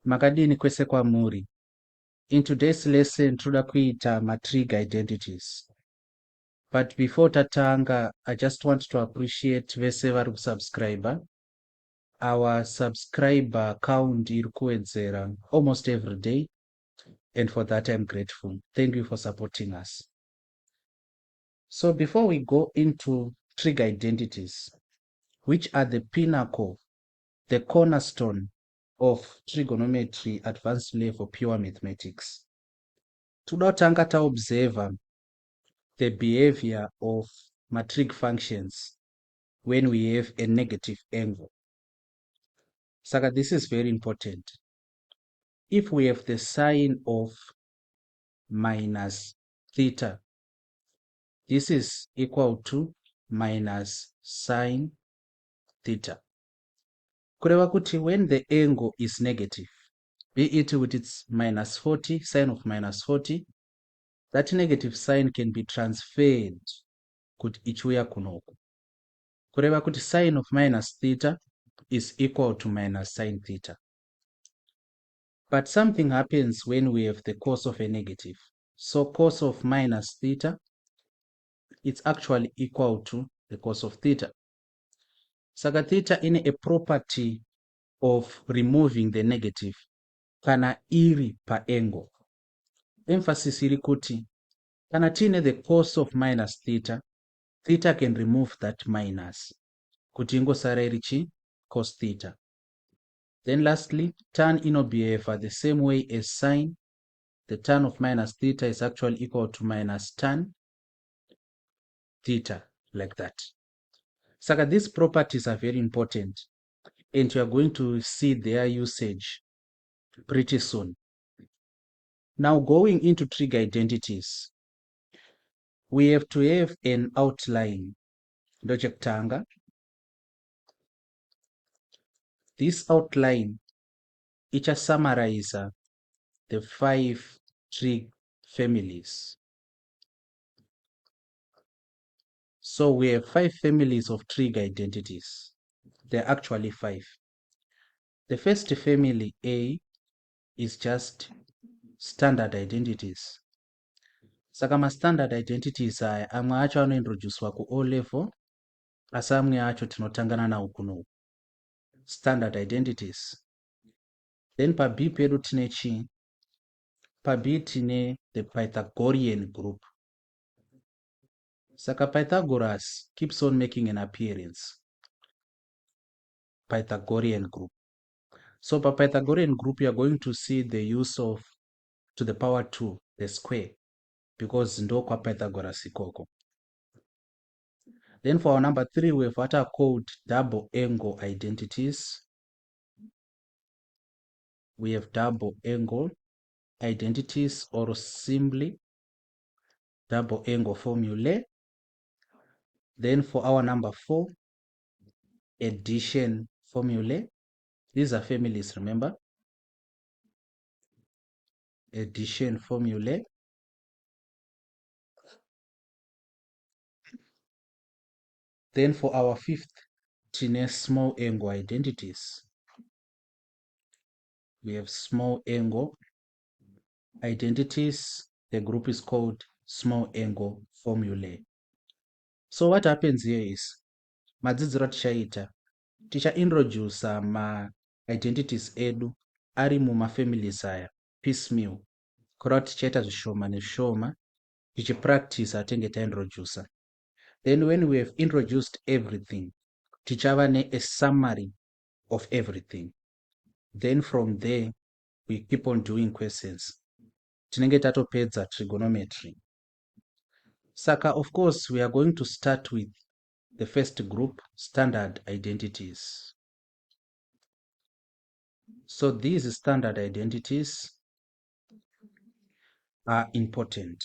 Makadini kwese kwamuri. In today's lesson, toda kuita matrig identities. But before tatanga, I just want to appreciate vese vari kusubscriber. Our subscriber count iri kuwedzera almost every day, and for that I'm grateful. Thank you for supporting us. So before we go into trig identities, which are the pinnacle, the cornerstone of trigonometry advanced level pure mathematics, toda kutanga taobserva the behavior of matrig functions when we have a negative angle. Saka, this is very important. If we have the sign of minus theta, this is equal to minus sine theta. Kureva kuti when the angle is negative, be it with its minus 40, sine of minus 40, that negative sign can be transferred kuti ichiuya kunoku. Kureva kuti sine of minus theta is equal to minus sine theta. But something happens when we have the cos of a negative. So cos of minus theta, it's actually equal to the cos of theta. Saka theta in a property of removing the negative kana iri pa angle. Emphasis iri kuti kana tine the cos of minus theta, theta can remove that minus kuti ingosara iri chi cos theta. Then lastly, tan inobehave the same way as sine. The tan of minus theta is actually equal to minus tan theta, like that. Saka, these properties are very important, and you are going to see their usage pretty soon. Now, going into trig identities, we have to have an outline. Ndochekutanga. This outline ichasummarize the 5 trig families. So we have 5 families of trig identities. There are actually 5. The first family, A, is just standard identities. Saka ma standard identities aya amwe acho anointroducewa ku O level, asi amwe acho tinotangana nawo kuno. Standard identities. Then pa B pedu tine chi? Pa B tine the Pythagorean group. Saka Pythagoras keeps on making an appearance. Pythagorean group. So pa Pythagorean group, you are going to see the use of to the power 2, the square, because ndo kwa Pythagoras ikoko. Then for our number 3, we have what are called double angle identities. We have double angle identities, or simply double angle formulae. Then for our number 4, addition formulae. These are families, remember? Addition formulae. Then for our 5th, tine small angle identities. We have small angle identities. The group is called small angle formulae. So what happens here is, madzidziro tichaita, ticha introduce ma identities edu ari muma families aya piecemeal, kureva kuti tichaita zvishoma nezvishoma tichipractice atenge taintroduce. Then when we have introduced everything, tichava ne a summary of everything. Then from there, we keep on doing questions. Tinenge tatopedza trigonometry. Saka, of course, we are going to start with the first group, standard identities. So these standard identities are important.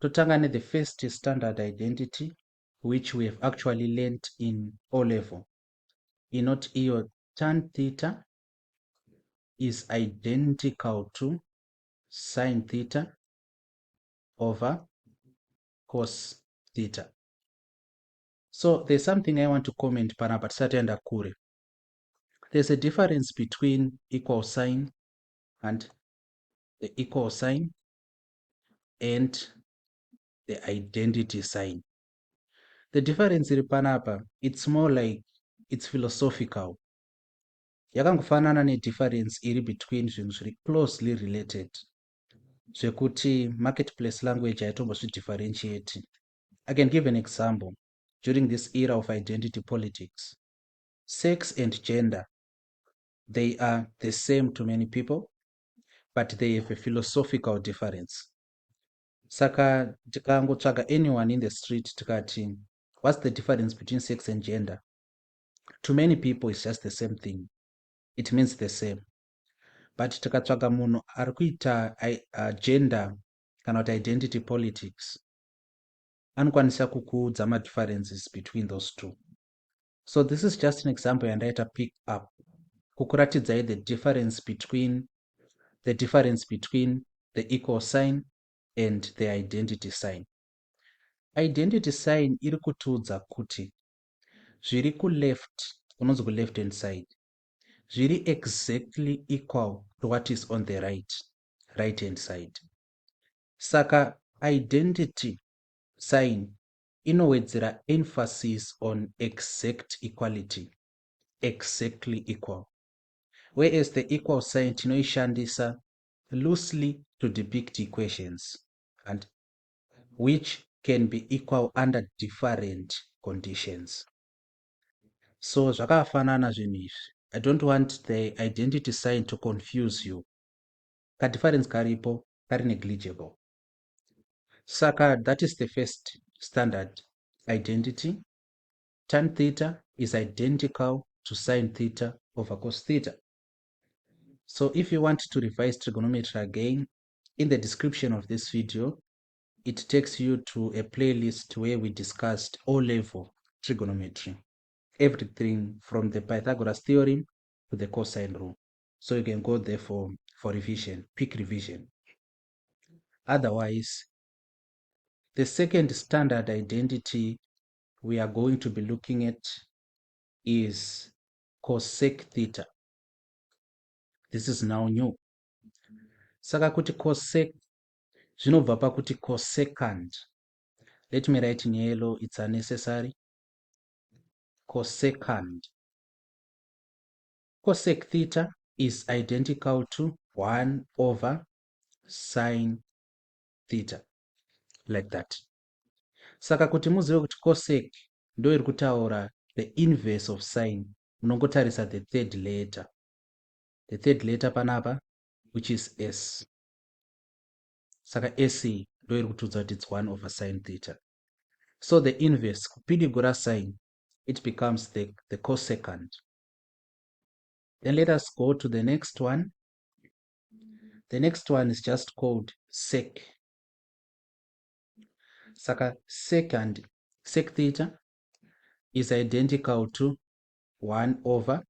Totangane the first standard identity, which we have actually learned in O level. Inoti iyo tan theta is identical to sine theta over cos theta. So there's something I want to comment panapa tisati enda kure. There's a difference between equal sign and the equal sign and the identity sign. The difference iri panapa, it's more like it's philosophical. Yakangofanana nedifference iri between zvinhu zviri closely related, zvekuti marketplace language haitombozvidifferentiate. I can give an example. During this era of identity politics, sex and gender, they are the same to many people, but they have a philosophical difference. Saka tikangotsvaga anyone in the street tikati, what's the difference between sex and gender? To many people, it's just the same thing. It means the same. But tikatsvaga munhu ari kuita gender kana kuti identity politics, anokwanisa kukuudza differences between those two. So this is just an example yandaita pick up kukuratidzai the difference between the equal sign and the identity sign. Identity sign iri kutiudza kuti zviri kuleft, kunonzi kuleft hand side, zviri exactly equal to what is on the right hand side. Saka identity sign inowedzera emphasis on exact equality, exactly equal, whereas the equal sign tinoishandisa loosely to depict equations, and which can be equal under different conditions. So zvakafanana zvinhu izvi. I don't want the identity sign to confuse you. Kadifference karipo kari negligible. Saka that is the first standard identity. Tan theta is identical to sine theta over cos theta. So if you want to revise trigonometry again, in the description of this video, it takes you to a playlist where we discussed O-level trigonometry. Everything from the Pythagoras theorem to the cosine rule. So you can go there for revision, quick revision. Otherwise, the second standard identity we are going to be looking at is cosec theta. This is now new. Saka kuti cosec, zvinobva pakuti cosecant. Let me write in yellow, it's unnecessary. Cosecant. Cosec theta is identical to 1 over sine theta, like that. Saka kuti muzive kuti cosec ndo iri kutaura the inverse of sine, munongotarisa the third letter. The third letter panapa, which is s. Saka s ndo iri kutiudza kuti it's 1 over sine theta. So the inverse, kupidigura sine, it becomes the cosecant. Then let us go to the next one. The next one is just called sec. Saka sec theta is identical to 1 over,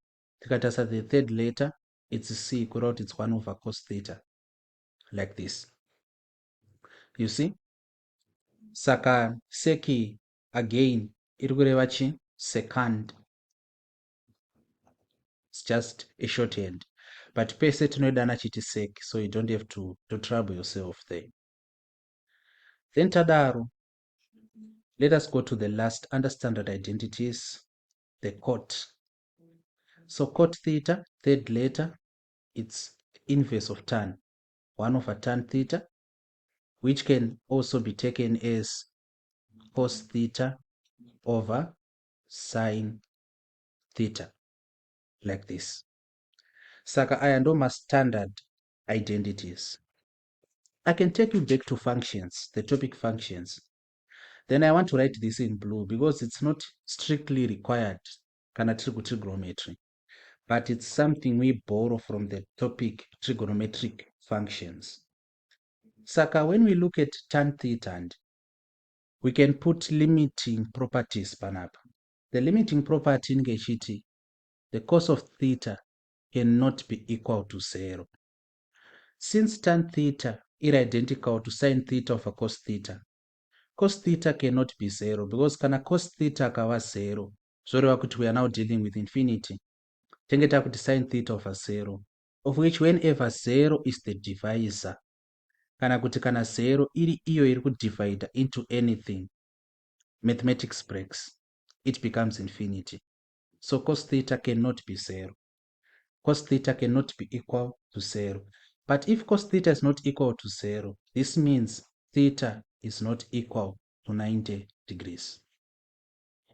tikatasa the third letter, it's c, kurot it's 1 over cos theta, like this. You see? Saka sec again, iri kureva chi? Secant. It's just a shorthand. But pese tinoidana chiti sec, so you don't have to trouble yourself there. Then tadaro, let us go to the last under standard identities, the cot. So cot theta, third letter, it's inverse of tan, 1 over tan theta, which can also be taken as cos theta over sine theta, like this. Saka aya ndo ma-standard identities. I can take you back to functions, the topic functions. Then I want to write this in blue because it's not strictly required kana tiri kutrigonometry, but it's something we borrow from the topic trigonometric functions. Saka when we look at tan theta, we can put limiting properties panapa. The limiting property ngechiti, the cos of theta cannot be equal to 0. Since tan theta is identical to sine theta over cos theta cannot be 0, because kana cos theta akava 0, zvoreva kuti we are now dealing with infinity. Tengeta kuti sin theta over 0, of which whenever 0 is the divisor, kana kuti kana 0 iri iyo iri kudivide into anything, mathematics breaks, it becomes infinity. So cos theta cannot be 0. Cos theta cannot be equal to 0. But if cos theta is not equal to 0, this means theta is not equal to 90 degrees.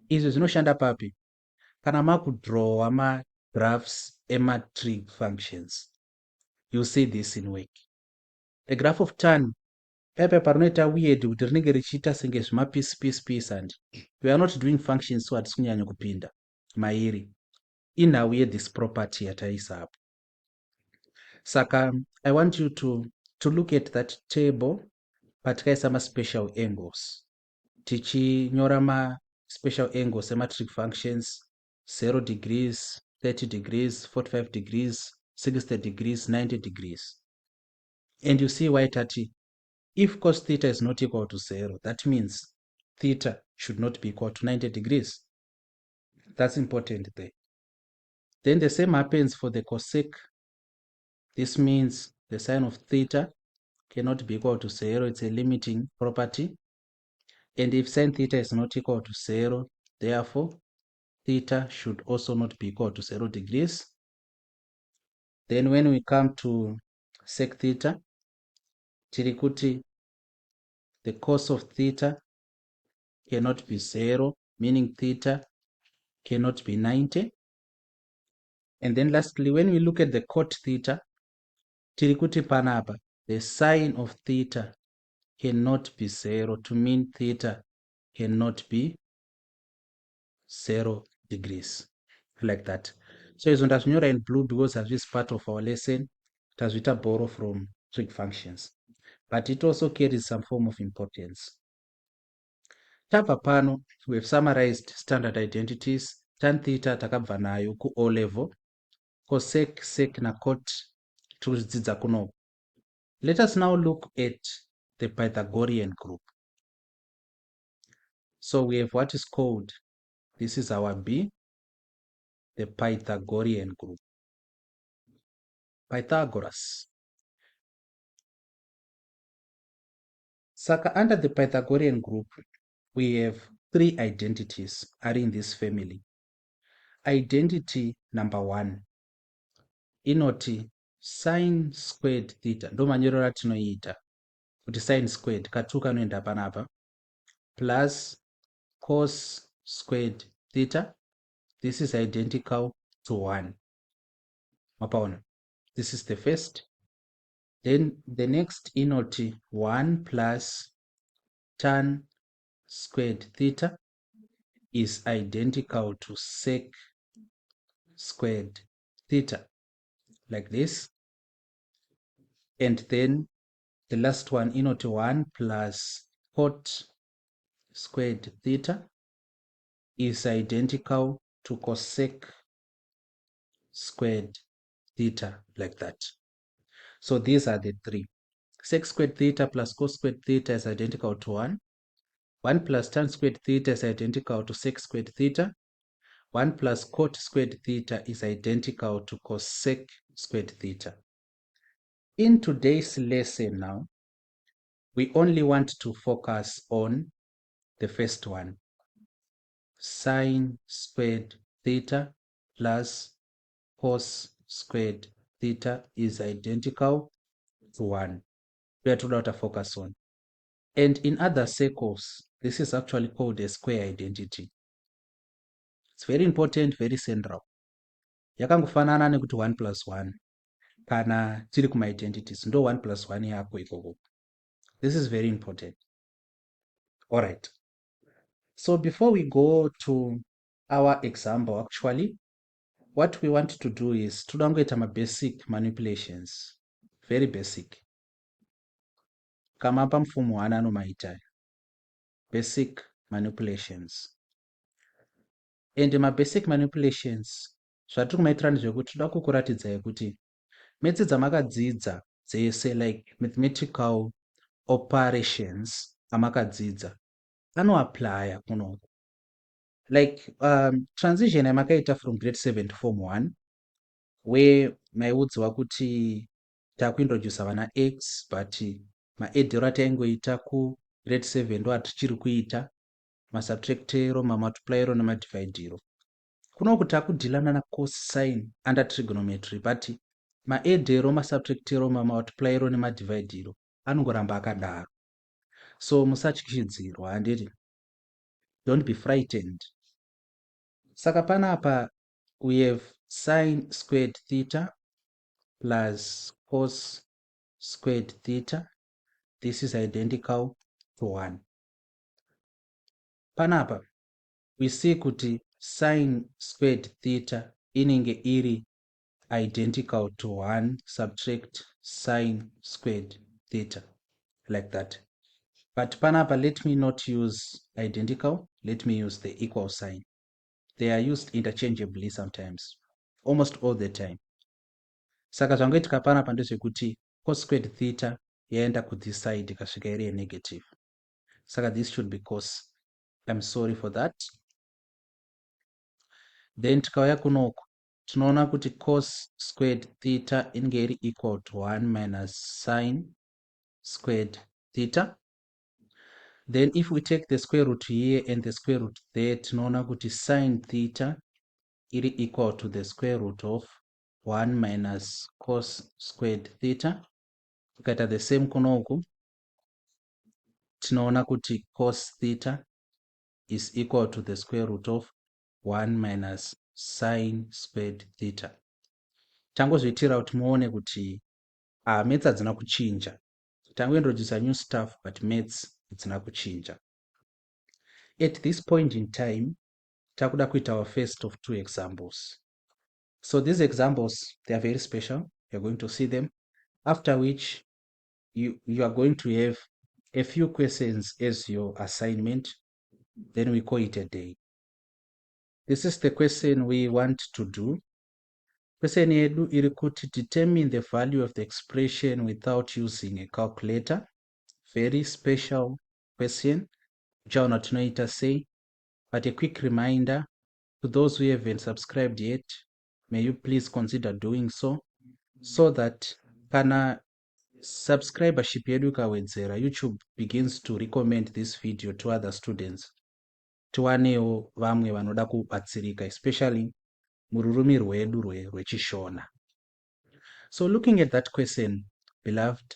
Izvi zvinoshanda papi? Kana makudrowa magraphs ematrig functions, you see this in work. The graph of tan, paipa parinoita weird kuti rinenge richiita senge zvimapiece and we are not doing functions so hatisi kunyanya kupinda mairi. Inauye this property yataisa apo. Saka I want you to look at that table patikaisa ma-special angles. Tichinyora ma-special angles ema-trig functions 0 degrees, 30 degrees, 45 degrees, 60 degrees, 90 degrees. And you see why tati, if cos theta is not equal to 0, that means theta should not be equal to 90 degrees. That's important there. Then the same happens for the cosec. This means the sine of theta cannot be equal to 0. It's a limiting property. And if sine theta is not equal to 0, therefore, theta should also not be equal to 0 degrees. Then when we come to sec theta, tirikuti, the cos of theta cannot be 0, meaning theta cannot be 90. And then lastly, when we look at the cot theta, tirikuti panapa, the sine of theta cannot be 0, to mean theta cannot be 0 degrees, like that. So izvo ndazvinyora in blue because as is part of our lesson, tazvita borrow from trig functions, but it also carries some form of importance. Tabva pano, we have summarized standard identities. Tan theta takabva nayo ku O level, cosec, sec na cot tikudzidza kuno. Let us now look at the Pythagorean group. So we have what is called, this is our B, the Pythagorean group. Pythagoras. Saka under the Pythagorean group, we have three identities are in this family. Identity number 1, inoti sine squared theta, ndo manyoro ratinoita kuti sine squared katu kanoenda panapa, plus cos squared theta. This is identical to 1. Mapaona, this is the first. Then the next inoti 1 plus tan squared theta is identical to sec squared theta, like this. And then the last one, inoti 1 plus cot squared theta is identical to cosec squared theta, like that. So these are the three. Sec squared theta plus cos squared theta is identical to 1. 1 plus tan squared theta is identical to sec squared theta. 1 plus cot squared theta is identical to cosec squared theta. In today's lesson now, we only want to focus on the first one. Sine squared theta plus cos squared theta is identical to 1. We are to focus on. And in other circles, this is actually called a square identity. It's very important, very central. Yakangofanana nekuti 1 plus 1. Kana tiri kuma identities, ndo 1 plus 1 yako ikoko. This is very important. All right. So before we go to our example, actually, what we want to do is to get some basic manipulations. Very basic. Kama pa mfumo anomaita. Basic manipulations. And my basic manipulations, zvatiri kumaitira ndezvekuti toda kukuratidzai kuti medzidza makadzidza dzese, like mathematical operations amakadzidza anoaplya kunoku. Like transition yamakaita from grade 7 to form 1, where maiudzwa kuti takuintrodusa vana x but maedhero ataingoita kugrade 7 ndo atichiri kuita masubtractero, mamultiplyero nemadividhero. Kunoku takudhilana nacosine under trigonometry but maedhero, masubtractero, mamultiplyero nemadividhero anongoramba akadaro. So musatyidzidzirwa, handiti? Don't be frightened. Saka panapa we have sine squared theta plus cos squared theta. This is identical to 1. Panapa we see kuti sine squared theta inenge iri identical to 1 subtract sine squared theta, like that. But panapa, let me not use identical, let me use the equal sign. They are used interchangeably sometimes, almost all the time. Saka zvangoitika panapa ndezvekuti cos squared theta yaenda ku this side ikasvika iri negative. Saka this should be cos. I'm sorry for that. Then tikauya kunoku tinoona kuti cos squared theta inenge iri equal to 1 minus sine squared theta. Then if we take the square root here and the square root there, tinoona kuti sine theta iri equal to the square root of 1 minus cos squared theta. Tukaita the same kunoku tinoona kuti cos theta is equal to the square root of 1 minus sine squared theta. Tangozviitira kuti muone kuti maths hadzina kuchinja. Tangointroduce new stuff but maths hadzina kuchinja. At this point in time, takuda kuita our first of 2 examples. So these examples, they are very special. You're going to see them, after which you are going to have a few questions as your assignment. Then we call it a day. This is the question we want to do. Question yedu iri kuti determine the value of the expression without using a calculator. Very special question. Uchaona tinoita sei. But a quick reminder to those who haven't subscribed yet, may you please consider doing so that kana subscribership yedu ikawedzera, YouTube begins to recommend this video to other students. Tiwanewo vamwe vanoda kubatsirika, especially mururumi rwedu rwechishona. So looking at that question, beloved,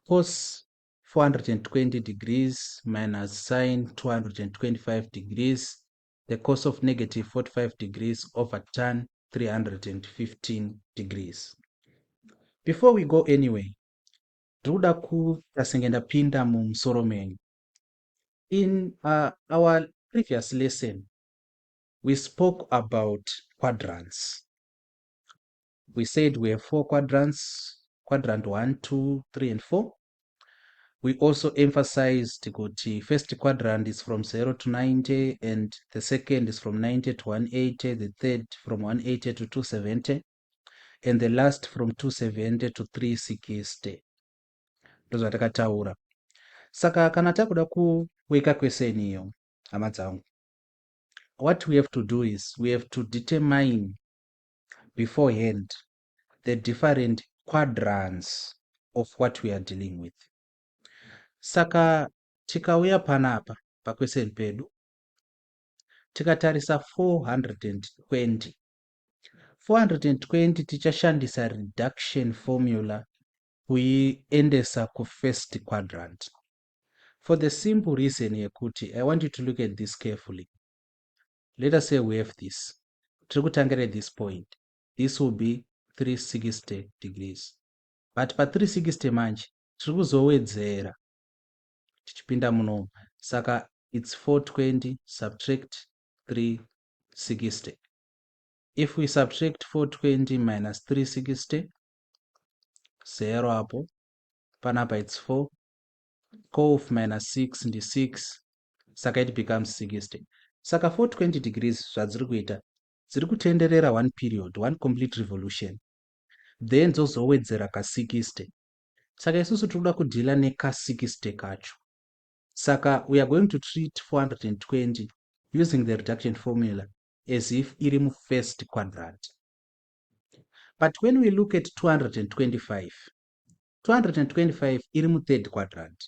cos 420 degrees minus sine 225 degrees, the cos of negative 45 degrees over tan 315 degrees. Before we go anywhere, ndoda kuita senge ndapinda mumusoro menyu. In our previous lesson, we spoke about quadrants. We said we have 4 quadrants, quadrant 1, 2, 3, and 4. We also emphasized that the first quadrant is from 0 to 90, and the second is from 90 to 180, the third from 180 to 270, and the last from 270 to 360. Ndozo takataura. Saka kana takuda kuweka question iyo, hama dzangu, what we have to do is we have to determine beforehand the different quadrants of what we are dealing with. Saka tikauya panapa pa question pedu, tikatarisa 420. 420 tichashandisa reduction formula kuiendesa ku first quadrant. For the simple reason yekuti, I want you to look at this carefully. Let us say we have this. Tirikutangira at this point. This will be 360 degrees. But pa 360 manje, tirikuzowedzera tichipinda muno. Saka it's 420 subtract 360. If we subtract 420 minus 360, 0 hapo, panapa it's 4. 12 minus 6 ndi 6. Saka it becomes 60. Saka 420 degrees zvadziri kuita, dziri kutenderera one period, one complete revolution. Then dzozowedzera ka 60. Saka isusu tinoda kudhila neka 60 kacho. Saka we are going to treat 420 using the reduction formula as if iri mu first quadrant. But when we look at 225 iri mu3rd quadrant,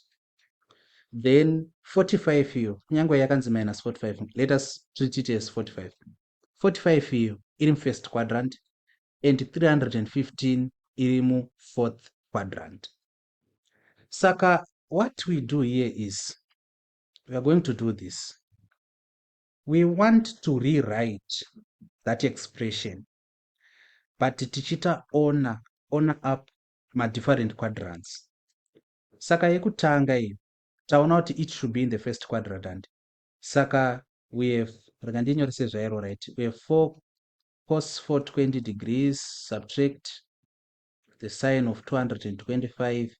then 45 iyo kunyange yakanzi minus 45, let us treat it as 45 iyo iri mu1st quadrant and 315 iri mu4th quadrant. Saka what we do here is we are going to do this. We want to rewrite that expression, but tichita honor up my different quadrants. Saka yekutanga iyo taona kuti it should be in the first quadrant. Saka we have right, we have 4 cos 420 degrees subtract the sine of 225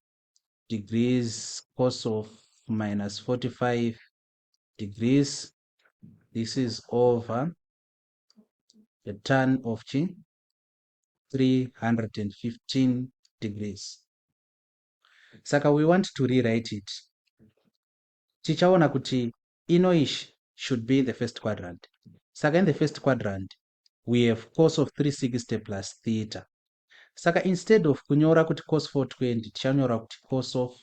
degrees cos of minus 45 degrees. This is over the tan of 315 degrees. Saka we want to rewrite it. Tichaona kuti inoish should be in the first quadrant. Saka in the first quadrant we have cos of 360 plus theta. Saka instead of kunyora kuti cos 420 tichanyora kuti cos of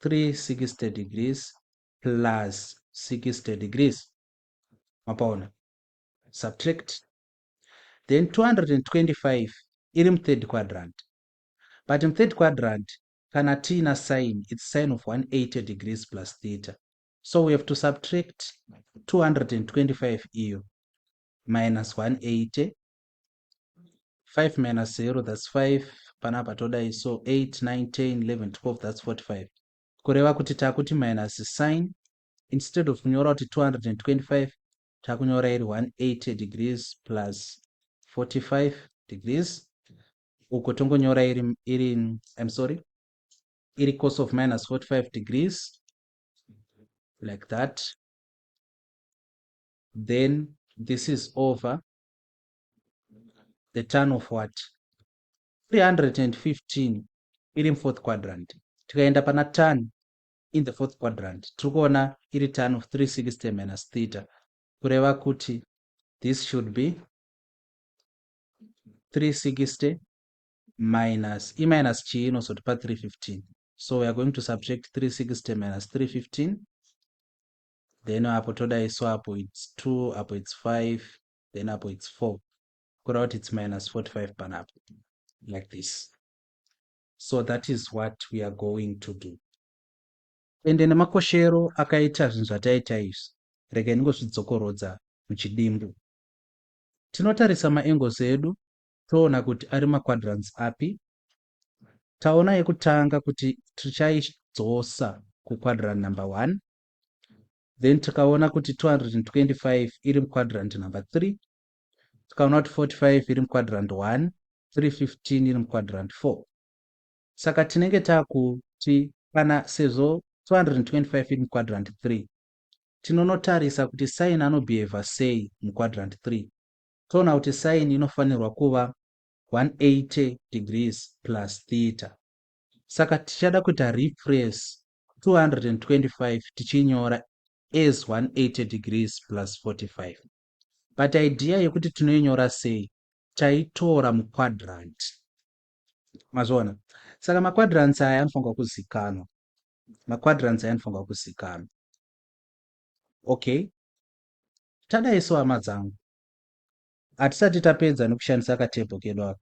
360 degrees plus 60 degrees. Mapaona. Subtract. Then 225 iri mu3rd quadrant. But in 3rd quadrant, kana tina sine, it's sine of 180 degrees plus theta. So we have to subtract 225 iyo minus 180. 5 minus 0, that's 5. Panapa toda so 8, 9, 10, 11, 12, that's 45. Kureva kuti takuti minus sine. Instead of kunyora kuti 225, takunyora iri 180 degrees plus 45 degrees. Uko tongonyora iri cos of minus 45 degrees like that. Then this is over the tan of what? 315 iri in 4th quadrant. Tikaenda pana tan in the 4th quadrant. Tukuona iri tan of 360 minus theta. Kureva kuti this should be 360 minus chi inozotipa 315. So we are going to subtract 360 minus 315. Then apo toda iso apo it's 2, apo it's 5, then apo it's 4. Kureva it's minus 45 panapo. Like this. So that is what we are going to do. Ende nemakoshero akaita zvinhu zvataita izvi. Rega ndingozvidzokorodza muchidimbu. Tinotarisa maangles edu toona kuti ari maquadrants api. Taona yekutanga kuti tichaidzosa kuquadrant number 1. Then tikaona kuti 225 iri muquadrant number 3. Tikaona kuti 45 iri muquadrant 1. 315 iri muquadrant 4. Saka tinenge takuti kana sezvo 225 iri muquadrant 3. Tinonotarisa kuti sine anobehavha sei muquadrant 3. Toona kuti sine inofanirwa kuva 180 degrees plus theta. Saka tichada kuita replace 225 tichinyora as 180 degrees plus 45. But idea yekuti tinoinyora sei taitora muquadrant. Mazona. Saka maquadrants aya anofanirwa kuzikanwa. Okay. Tadaiso hama dzangu. Hatisati tapedza nekushandisa katebho kedu aka.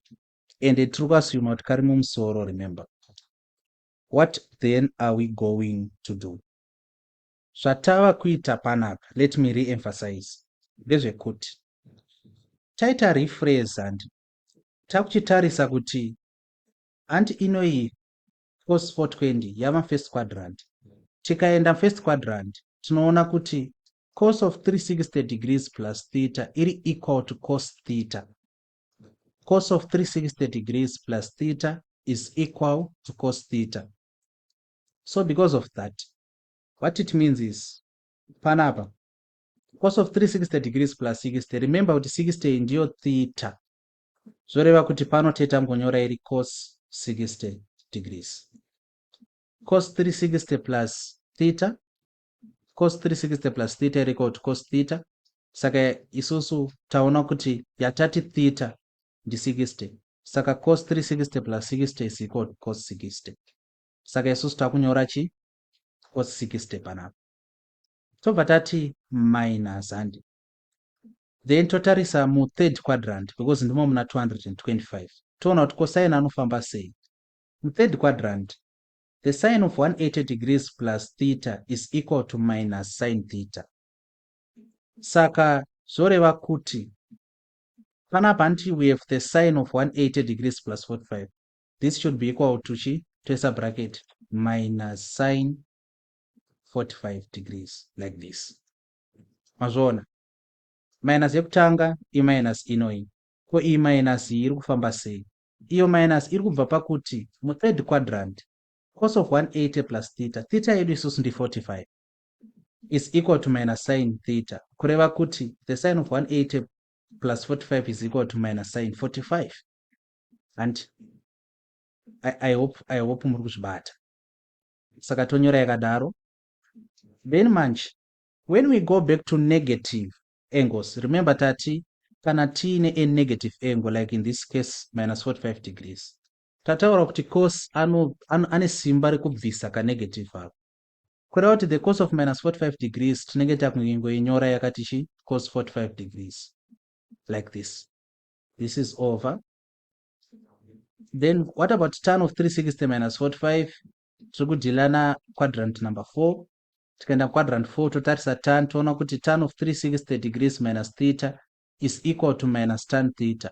Ende tiri kuassume kuti kari mumusoro, remember. What then are we going to do? Zvatava kuita panapa, let me re-emphasize. Ndezvekuti taita rephrase and takuchitarisa kuti anti inoi cos 420 yava first quadrant. Tikaenda first quadrant tinoona kuti cos of 360 degrees plus theta iri equal to cos theta. Cos of 360 degrees plus theta is equal to cos theta. So because of that, what it means is panapa cos of 360 degrees plus 60, remember kuti 60 ndiyo theta. Zvoreva kuti pano theta mgonyora iri cos 60 degrees. Cos 360 plus theta, cos 360 plus theta iri equal to cos theta. Saka isusu taona kuti yatati theta ndi 60. Saka cos 360 plus 60 is equal to cos 60. Saka isusu takunyora chi cos 60 panapa. Tobva tati minus and then totarisa mu third quadrant because ndimo muna 225. Toona kuti cosine anofamba sei. Mu third quadrant, the sine of 180 degrees plus theta is equal to minus sine theta. Saka zvoreva kuti panapa nditi we have the sine of 180 degrees plus 45. This should be equal to chi toisa bracket minus sine 45 degrees like this. Mazvoona minus yekutanga iminus inoi ko iyi minus iri kufamba sei. Iyo minus iri kubva pakuti mu third quadrant cos of 180 plus theta, theta yedu isusu ndi 45 is equal to minus sine theta, kureva kuti the sine of 180 plus 45 is equal to minus sine 45. And I hope muri kuzvibata. Saka tonyora yakadaro. Then manje when we go back to negative angles, remember tati kana tiine a negative angle like in this case minus 45 degrees, tataura kuti cos ane simba rekubvisa ka negative ako, kureva kuti the cos of minus 45 degrees tinenge takungoinyora yakati chi cos 45 degrees like this. This is over. Then what about tan of 360 minus 45? Tiri kudhilana quadrant number 4. Tikaenda quadrant 4 totarisa tan, toona kuti tan of 360 degrees minus theta is equal to minus tan theta,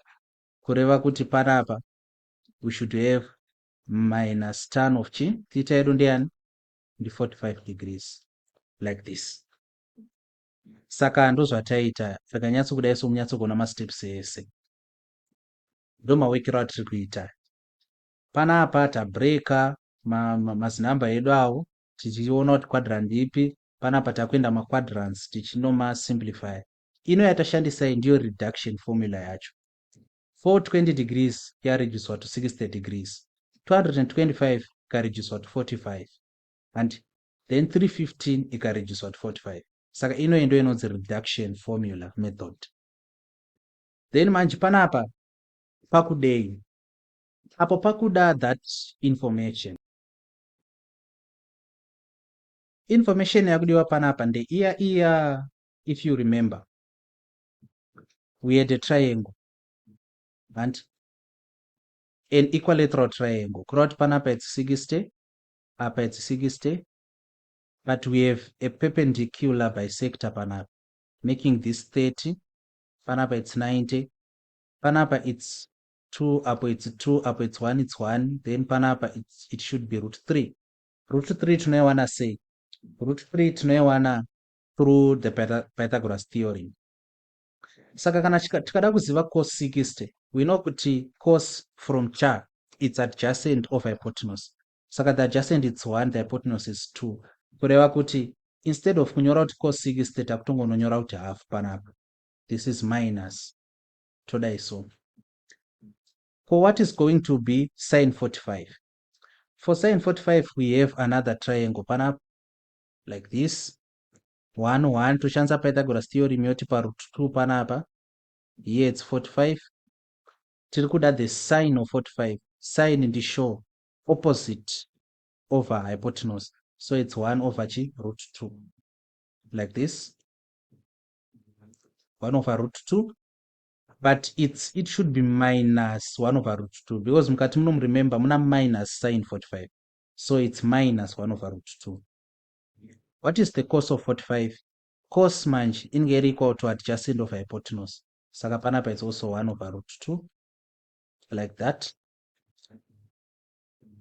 kureva kuti panapa we should have minus tan of chi theta yedu ndiani ndi 45 degrees like this. Saka ndozvataita takanyatso kudai somunyatso kuona masteps ese ndo mawekero atiri kuita. Panapa tabreka mazinamba edu awo tichiona kuti quadrant ipi. Panapa takuenda maquadrants tichinoma simplify. Ino yatashandisa ndiyo reduction formula yacho. 420 degrees yareduced to 60 degrees, 225 ikareduced to 45, and then 315 ikareduced to 45. Saka ino ndo inonzi reduction formula method. Then manje panapa pakudei apo pakuda that information yakudiwa panapa nde iya if you remember we had a triangle and an equilateral triangle. Kuroti panapa it's 60, apa it's 60, but we have a perpendicular bisector panapa making this 30. Panapa it's 90, panapa it's 2, up it's 2, up it's 1, it's 1. Then panapa it should be root 3. Root 3 tunayowana say root 3 tunayowana through the Pythagoras theorem. Saka kana tikada kuziva cos 60, we know kuti cos from cha it's adjacent of hypotenuse. Saka the adjacent it's 1, the hypotenuse is 2. Kureva kuti instead of kunyora kuti cos 60 takutongononyora kuti half panapa. This is minus todai so. For what is going to be sine 45? For sine 45 we have another triangle panapa like this. 1 1 toshandisa Pythagoras theorem yoti pa root 2 panapa. Here it's 45. Tiri kuda the sine of 45. Sine ndi show opposite over hypotenuse. So it's 1 over chi root 2 like this. 1 over root 2. But it should be minus 1 over root 2 because mukati muno remember muna minus sine 45. So it's minus 1 over root 2. What is the cos of 45? Cos manje inge equal to adjacent of hypotenuse. Saka panapa it's also 1 over root 2 like that.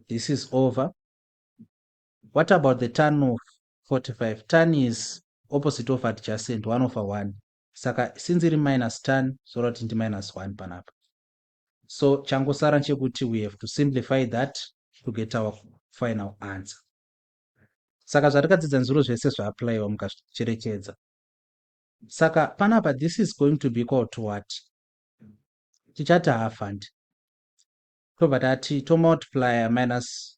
This is over. What about the tan of 45? Tan is opposite of adjacent, 1 over 1. Saka since it is minus tan, so that into minus 1 panapa. So changosara nchekuti we have to simplify that to get our final answer. Saka zvatakadzidza nzuro zvese zvaapplywa mukazvicherechedza. Saka panapa this is going to be equal to what? Tichati half and tobva tati to multiply minus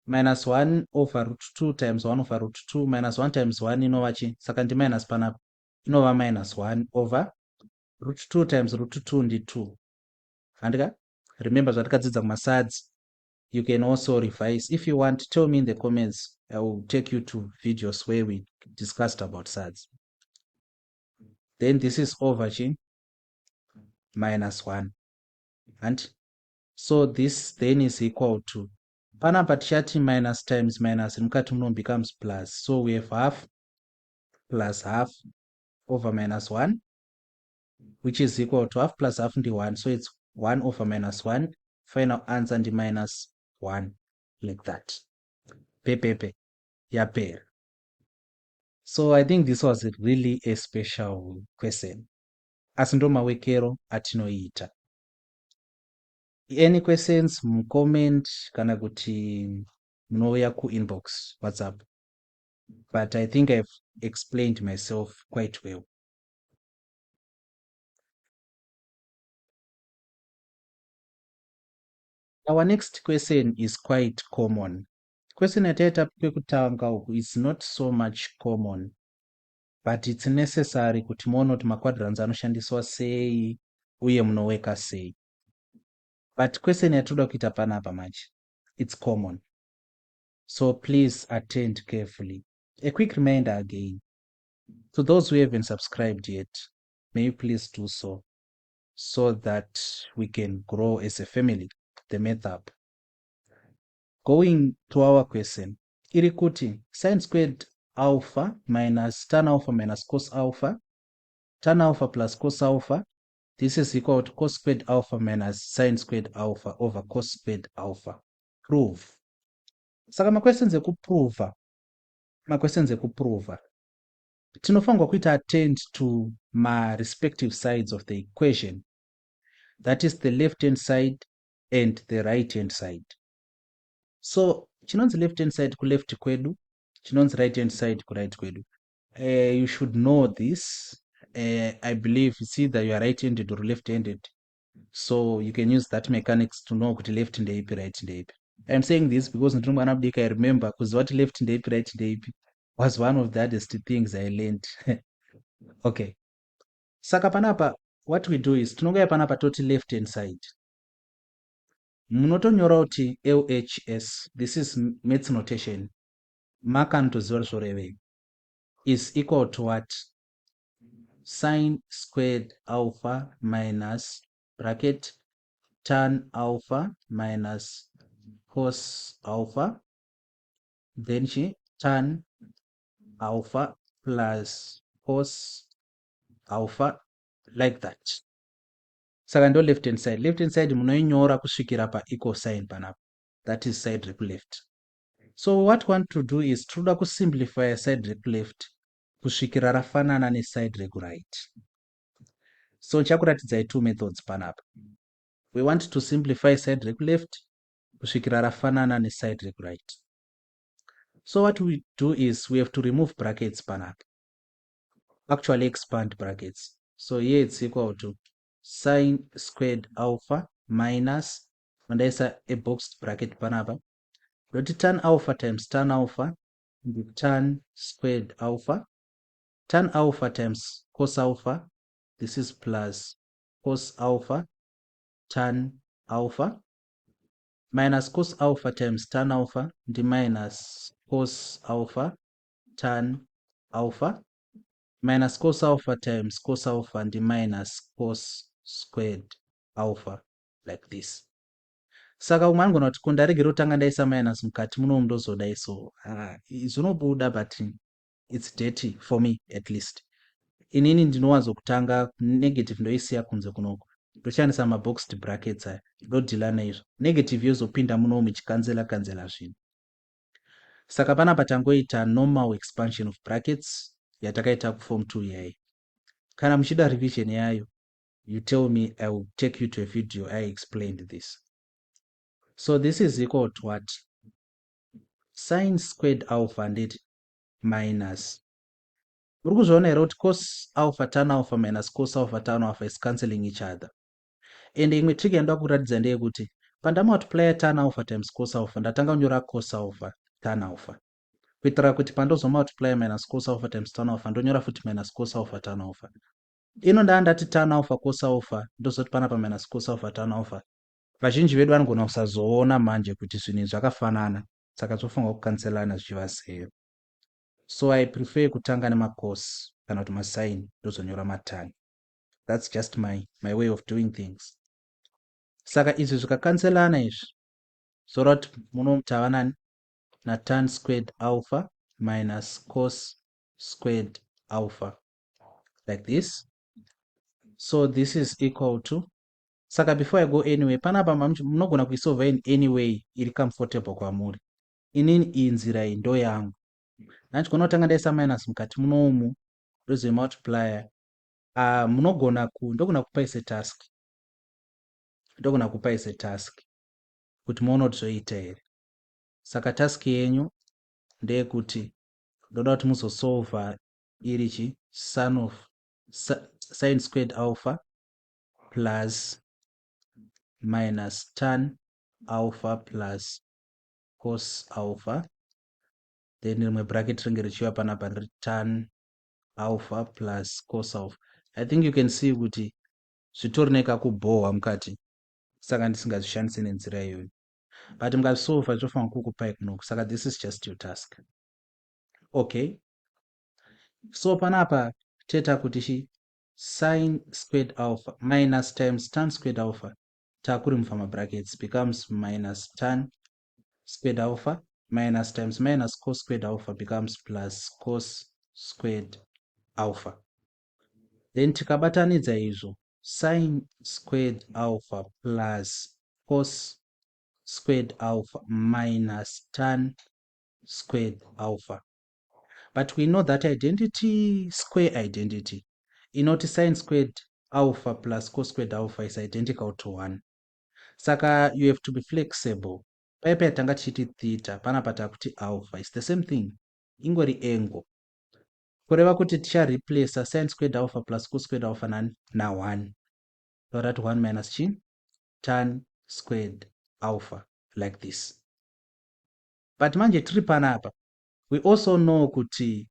1 over root 2 times 1 over root 2 minus 1 times 1 inova chi? Saka ndi minus panapa inova minus 1 over root 2 times root 2 ndi 2. Handika? remember zvatakadzidza kumasads. You can also revise. If you want, tell me in the comments. I will take you to videos where we discussed about SADS. Then this is over -1. And so this then is equal to panapa tichati minus times minus mukati muno becomes plus. So we have half plus half over -1, which is equal to half plus half and 1. So it's 1 over -1. Final answer and -1 like that. Pepepe. Yapera. So I think this was really a special question. Asi ndo mawekero atinoita. Any questions comment kana kuti munouya kuinbox WhatsApp. But I think I've explained myself quite well. Our next question is quite common. Question yataita kwekutanga uku is not so much common, but it's necessary kuti muone kuti maquadrants anoshandiswa sei uye munoweka sei. But question yatoda kuita panapa manje, it's common. So please attend carefully. A quick reminder again, to those who haven't subscribed yet, may you please do so that we can grow as a family, the math up. Going to our question, iri kuti sine squared alpha minus tan alpha minus cos alpha, tan alpha plus cos alpha, this is equal to cos squared alpha minus sine squared alpha over cos squared alpha. Prove. Saka ma-questions ekuprova, tinofanirwa kuita attend to my respective sides of the equation. That is the left hand side and the right hand side. So chinonzi left hand side ku left kwedu, chinonzi right hand side ku right kwedu. You should know this. I believe it's either you are right handed or left handed, so you can use that mechanics to know kuti left ndeipi right ndeipi. I'm saying this because ndiri mwana mudiki. I remember kuziva kuti left ndeipi right ndeipi was one of the hardest things I learned. Okay, saka panapa what we do is tinongaya panapa toti left hand side munotonyora kuti LHS, this is maths notation, makanotoziva zvorevei, is equal to what? Sine squared alpha minus bracket tan alpha minus cos alpha, then tan alpha plus cos alpha, like that. Saka ndo left hand side. Left hand side munoinyora kusvikira pa equal sign panapa. That is side rep left. So what we want to do is toda kusimplify side rep left kusvikira rafanana ne side rep right. So chakuratidzai two methods panapa. We want to simplify side rep left kusvikira rafanana ne side rep right. So what we do is we have to remove brackets panapa. Actually expand brackets. So here it's equal to sine squared alpha minus, mandaisa a boxed bracket panapa, dot tan alpha times tan alpha, tan squared alpha, tan alpha times cos alpha, this is plus cos alpha tan alpha, minus cos alpha times tan alpha, the minus cos alpha tan alpha, minus cos alpha times cos alpha and minus cos squared alpha, like this. Saka umwe anogona kuti kundaregera kutanga ndaisa minus mukati muno ndozodai, so zvinobuda, but it's dirty for me at least. Inini ndinowanzokutanga negative ndoisiya kunze kunoko, ndoshandisa maboxed brackets aya, ndodhila naizvo. Negative yozopinda muno muchikanzela zvinhu. Saka panapa tangoita normal expansion of brackets yatakaita kuform 2 yai. Kana muchida revision yayo, you tell me, I will take you to a video I explained this. So this is equal to what? Sine squared alpha and minus. Urikuzviona here kuti cos alpha tan alpha minus cos alpha tan alpha is cancelling each other. And imwe trick yandoda kuratidza ndeyekuti pandamultiply tan alpha times cos alpha ndatanga kunyora cos alpha tan alpha, kuitira kuti pandozomultiply minus cos alpha times tan alpha ndonyora futi minus cos alpha tan alpha. Ino ndandati tan alpha cos alpha ndozoti panapa minus cos alpha tan alpha, vazhinji vedu vanogona kusazoona manje kuti zvinhu izvi zvakafanana, saka tofanirwa kukanzelana zvichiva 0. So I prefer kutanga nemacosi kana kuti masaini ndozonyora matani. That's just my way of doing things. Saka izvi zvikakanzelana izvi zvoreva kuti munomutava nani natan squared alpha minus cos squared alpha like this. So this is equal to, saka before I go anyway, panapa munogona kuisolva in any way iri comfortable kwamuri. Inini iyi nzira iyi ndo yangu. Nandigona kutanga ndaisa minus mukati munomu ndozoe multiplier. Ndogona kupa ise task kuti muone kuti zvoita here. Saka task yenyu ndeyekuti ndoda kuti muzosolva iri chi sin of sin squared alpha plus minus tan alpha plus cos alpha, then rimwe bracket ringe richiva panapa riri tan alpha plus cos alpha. I think you can see kuti zvitori nekakubohwa mukati, saka ndisingazvishandisi nenzira iyoyo, but mukazvisolva zvofanira kukupai kunoku. Saka this is just your task. Okay, so panapa teta kuti chi sin squared alpha minus times tan squared alpha takurimova mabrackets becomes minus tan squared alpha minus times minus cos squared alpha becomes plus cos squared alpha. Then tikabatanidza izvo sin squared alpha plus cos squared alpha minus tan squared alpha. But we know that identity, square identity, inoti sin squared alpha plus cos squared alpha is identical to 1. Saka you have to be flexible. Paipa yatanga tichiti theta, panapa takuti alpha is the same thing. Ingori angle. Kureva kuti ticha replace sin squared alpha plus cos squared alpha na 1. So that 1 minus chin tan squared alpha like this. But manje tiri panapa, we also know kuti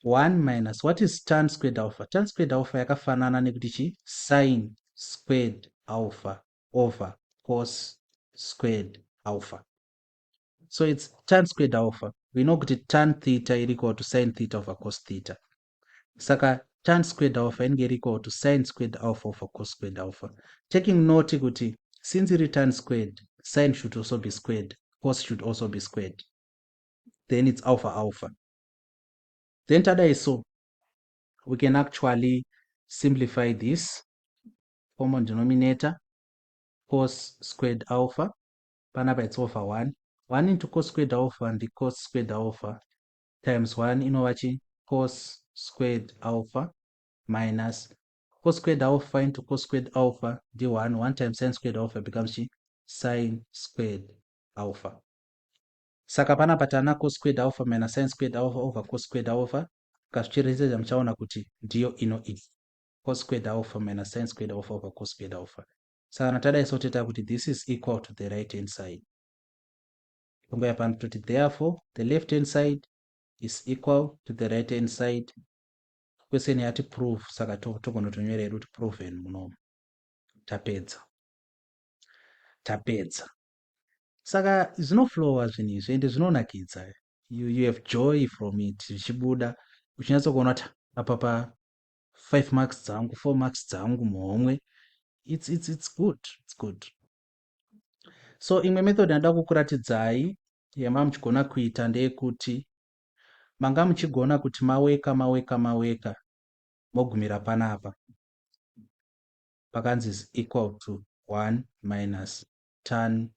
1 minus, what is tan squared alpha? Tan squared alpha yakafanana nekuti chi sin squared alpha over cos squared alpha. So it's tan squared alpha. We know kuti tan theta is equal to sin theta over cos theta. Saka tan squared alpha is equal to sin squared alpha over cos squared alpha. Taking note kuti since it is tan squared, sin should also be squared, cos should also be squared. Then it's alpha alpha. Then tada so we can actually simplify this. Common denominator, cos squared alpha, panapa it's over 1. 1 into cos squared alpha and the cos squared alpha times 1 inovachi cos squared alpha minus cos squared alpha into cos squared alpha d1. 1 times sin squared alpha becomes sin squared alpha. Saka panapa tana cos squared alpha minus sin squared alpha over cos squared alpha. Kazvicherechedza muchaona kuti ndiyo iyi cos squared alpha minus sin squared alpha over cos squared alpha. Saka natadai so teta kuti this is equal to the right hand side. Therefore the left hand side is equal to the right hand side. Question yati proof, saka togona kutonyorera kuti proven munomu. Tapedza. Saka zvinoflowa zvinhu izvi ende zvinonakidza. You have joy from it. Zvichibuda uchinatsokuona kuti apa pa 5 marks dzangu 4 marks dzangu muhomwe. It's good. It's good. So imwe method ndada kukuratidzai yama muchigona kuita ndeyekuti manga muchigona kuti maweka mogumira panapa pakanzi is equal to 1 minus tan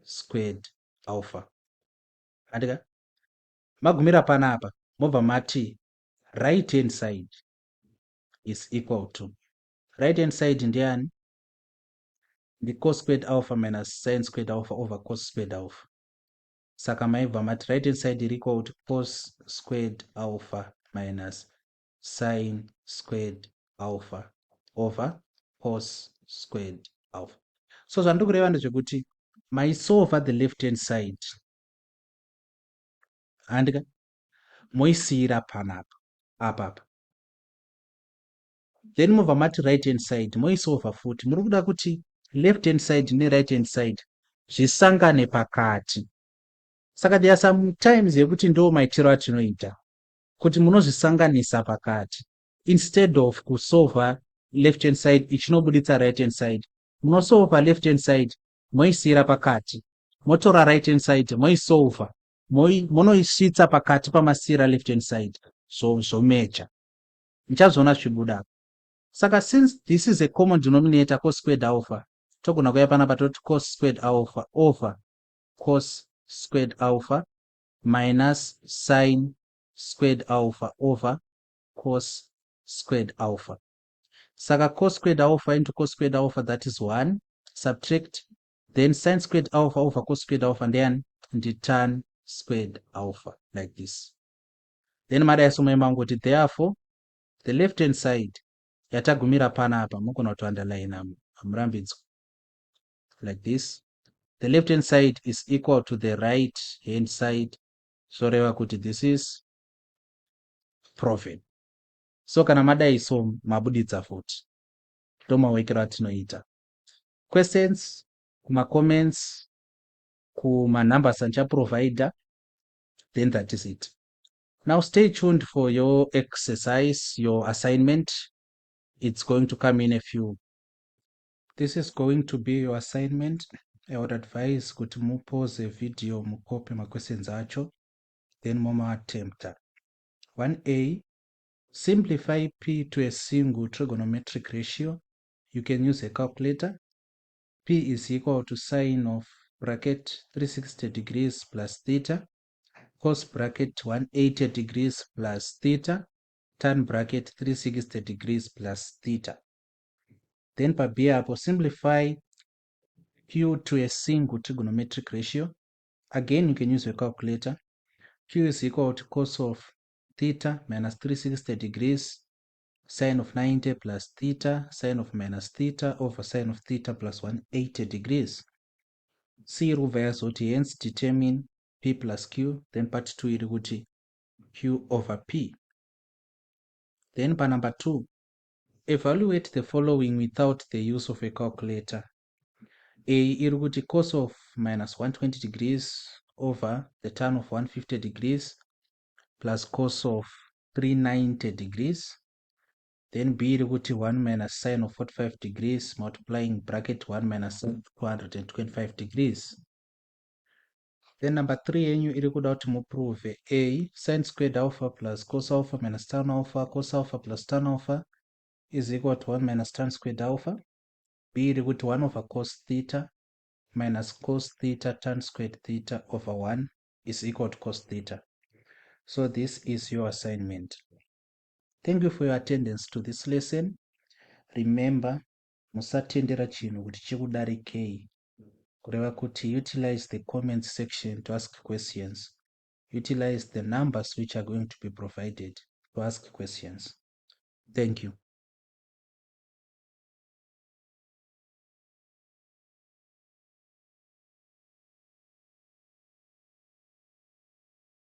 squared alpha. Andika magumira panapa mobva mati right hand side is equal to, right hand side ndiani? The cos squared alpha minus sin squared alpha over cos squared alpha. Saka maibva mati right hand side is equal to cos squared alpha minus sin squared alpha over cos squared alpha. So zvandiri kureva ndezvekuti maisolva the left hand side andika moisiyira panapa apapa, then mobva mati right hand side moisolva futi. Muri kuda kuti left hand side ne-right hand side zvisangane pakati. Saka there are some times yekuti ndo maitiro atinoita kuti munozvisanganisa pakati. Instead of kusolva left hand side ichinobuditsa right hand side, munosolva left hand side moisiyira pakati, motora right hand side moisolva, munoisvitsa pakati pamasiyira left hand side, zvomecha muchazoona zvibuda. Saka since this is a common denominator, cos squared alpha, togona kuuya panapa toti cos squared alpha over cos squared alpha minus sin squared alpha over cos squared alpha. Saka cos squared alpha into cos squared alpha, that is 1, subtract, then sin squared alpha over cos squared alpha, and then the tan squared alpha, like this. Then madaisomoemangoti, therefore the left hand side yatagumira panapa mugona to underline amurambidzo, like this. The left hand side is equal to the right hand side, zoreva kuti this is proven. So kana madaiso mabuditsa futi tomawekera atinoita. Questions, kuma comments, kuma numbers anchaprovider, then that is it. Now stay tuned for your exercise, your assignment. It's going to come in a few. This is going to be your assignment. I would advise kuti mupause the video, mukope ma questions acho, then moma attempt. 1a, simplify p to a single trigonometric ratio. You can use a calculator. P is equal to sine of bracket 360 degrees plus theta, cos bracket 180 degrees plus theta, tan bracket 360 degrees plus theta. Then pa B apo, simplify Q to a single trigonometric ratio. Again, you can use a calculator. Q is equal to cos of theta minus 360 degrees, sine of 90 plus theta, sine of minus theta over sine of theta plus 180 degrees. C reverse oti, hence determine P plus Q. Then part 2 irikuti Q over P. Then part number 2, evaluate the following without the use of a calculator. A irikuti cos of minus 120 degrees over the tan of 150 degrees plus cos of 390 degrees. Then B irikuti 1 minus sine of 45 degrees multiplying bracket 1 minus sine of 225 degrees. Then number 3 yenyu irikuda kuti muprove A, sine squared alpha plus cos alpha minus tan alpha, cos alpha plus tan alpha is equal to 1 minus tan squared alpha. B irikuti 1 over cos theta minus cos theta tan squared theta over 1 is equal to cos theta. So this is your assignment. Thank you for your attendance to this lesson. Remember, musatendera chinhu kuti chikudarikei. Kureva kuti utilize the comment section to ask questions. Utilize the numbers which are going to be provided to ask questions. Thank you.